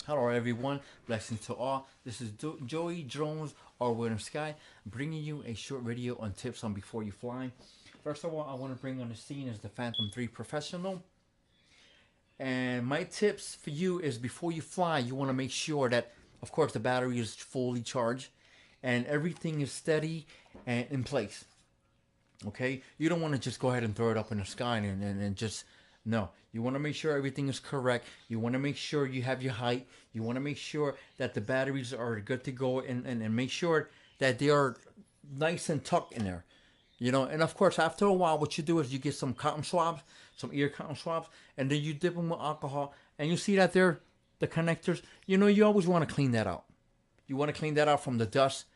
Hello everyone, blessings to all. This is Joey Drones or Sky, bringing you a short video on tips on before you fly. First of all, I want to bring on the scene is the Phantom 3 Professional. And my tips for you is before you fly, you want to make sure that, of course, the battery is fully charged and everything is steady and in place. Okay, you don't want to just go ahead and throw it up in the sky and just no. You want to make sure everything is correct. You want to make sure you have your height. You want to make sure that the batteries are good to go and make sure that they are nice and tucked in there. And of course, after a while, what you do is you get some cotton swabs, some ear cotton swabs, and then you dip them with alcohol, and you see that they're the connectors. You always want to clean that out. You want to clean that out from the dust,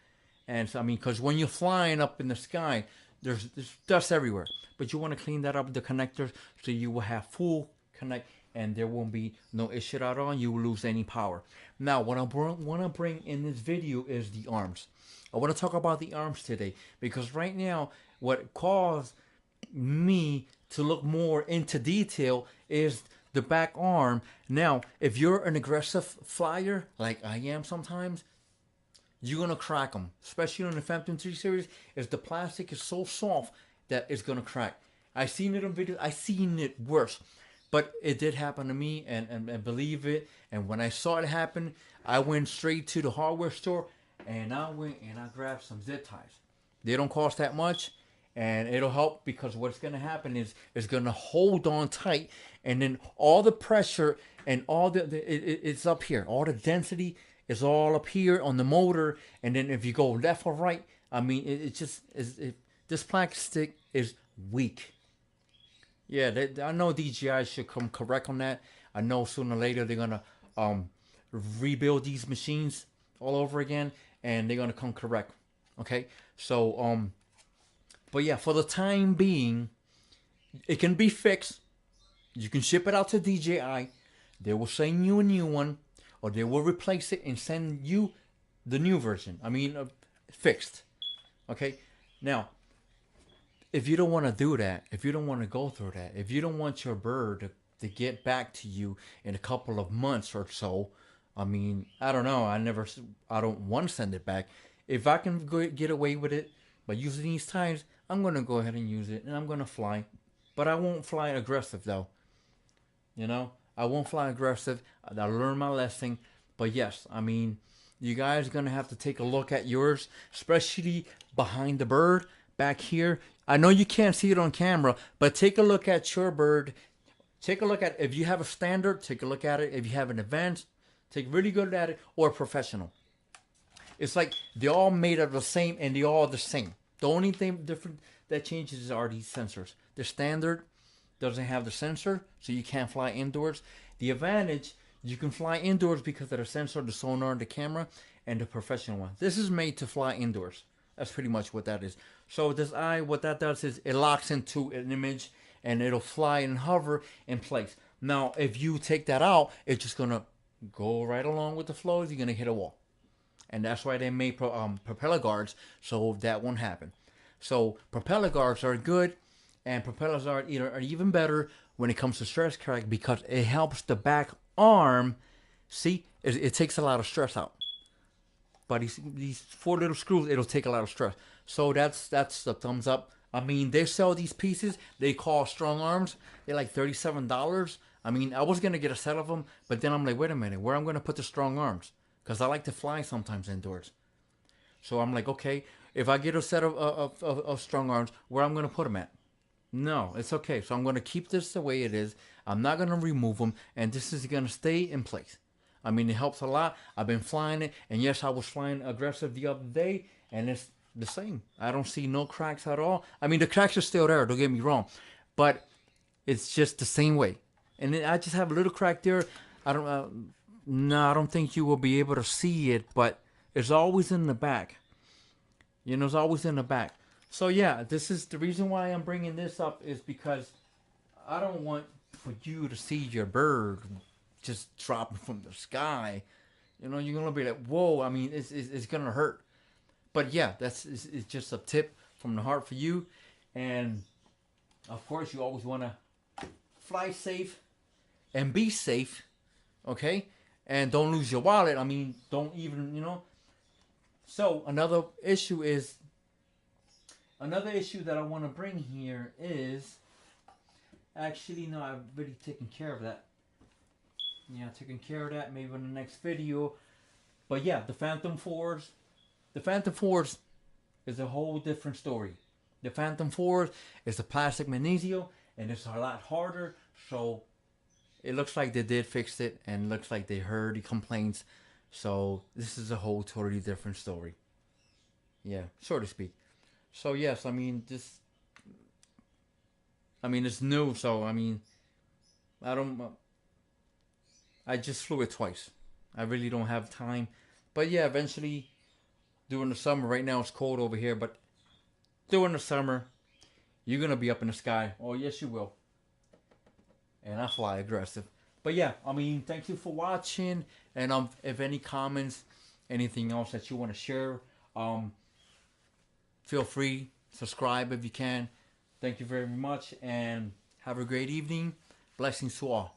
and so, I mean, because when you're flying up in the sky, there's dust everywhere. But you want to clean that up with the connectors so you will have full connect and there won't be no issue at all. You will lose any power. Now, what I want to bring in this video is the arms. I want to talk about the arms today because right now, what caused me to look more into detail is the back arm. Now, if you're an aggressive flyer like I am sometimes, you're gonna crack them, especially on the Phantom 3 series. Is the plastic is so soft that it's gonna crack. I seen it on videos. I seen it worse, but it did happen to me, and believe it. And when I saw it happen, I went straight to the hardware store, and I went and I grabbed some zip ties. They don't cost that much, and it'll help because what's gonna happen is it's gonna hold on tight, and then all the pressure and all it's up here. All the density is all up here on the motor, and then if you go left or right, I mean, this plastic is weak. Yeah, I know DJI should come correct on that. I know sooner or later they're gonna um, rebuild these machines all over again, and they're gonna come correct. Okay, so but yeah, for the time being, it can be fixed. You can ship it out to DJI. They will send you a new one, or they will replace it and send you the new version. I mean, fixed. Okay. Now, if you don't want to do that, if you don't want to go through that, if you don't want your bird to get back to you in a couple of months or so, I mean, I don't know. I don't want to send it back. If I can get away with it by using these ties, I'm gonna go ahead and use it, and I'm gonna fly. But I won't fly aggressive though. I won't fly aggressive. I learned my lesson. But yes, I mean, you guys are gonna have to take a look at yours, especially behind the bird back here. I know you can't see it on camera, but take a look at your bird. Take a look at if you have a standard. Take a look at it. If you have an advanced, take really good at it, or a professional. It's like they're all made of the same, and they're all the same. The only thing different that changes are these sensors. The standard doesn't have the sensor, so you can't fly indoors. The advantage, you can fly indoors because of the sensor, the sonar, the camera, and the professional one. This is made to fly indoors. That's pretty much what that is. So this eye, what that does is it locks into an image and it'll fly and hover in place. Now, if you take that out, it's just gonna go right along with the flows. You're gonna hit a wall, and that's why they made propeller guards so that won't happen. So propeller guards are good, and propellers are even better when it comes to stress crack because it helps the back arm. See, it takes a lot of stress out. But these four little screws, it'll take a lot of stress. So that's the thumbs up. I mean, they sell these pieces. They call strong arms. They're like $37. I mean, I was gonna get a set of them, but then I'm like, wait a minute, where I'm gonna put the strong arms? Because I like to fly sometimes indoors. So I'm like, okay, if I get a set of strong arms, where I'm gonna put them at? No, it's okay. So I'm gonna keep this the way it is. I'm not gonna remove them, and this is gonna stay in place. I mean, it helps a lot. I've been flying it, and yes, I was flying aggressive the other day, and it's the same. I don't see no cracks at all. I mean, the cracks are still there. Don't get me wrong, but it's just the same way. And then I just have a little crack there. I don't. No, I don't think you will be able to see it, but it's always in the back. It's always in the back. So yeah, this is the reason why I'm bringing this up is because I don't want for you to see your bird just dropping from the sky. You're gonna be like, whoa. I mean, it's gonna hurt. But yeah, it's just a tip from the heart for you. And of course, you always want to fly safe and be safe. Okay. and don't lose your wallet. I mean, don't even, you know. So another issue that I want to bring here is, actually, no, I've already taken care of that. Yeah, taking care of that maybe in the next video. But yeah, the Phantom 4s. The Phantom 4s is a whole different story. The Phantom 4s is a plastic magnesium, and it's a lot harder. So it looks like they did fix it, and looks like they heard the complaints. So this is a whole totally different story. Yeah, so to speak. So yes, I mean it's new. So I mean, I don't. I just flew it twice. I really don't have time. But yeah, eventually, during the summer, right now it's cold over here, but during the summer, you're going to be up in the sky. Oh, yes, you will. And I fly aggressive. But yeah, I mean, thank you for watching. And if any comments, anything else that you want to share, feel free. Subscribe if you can. Thank you very much. And have a great evening. Blessings to all.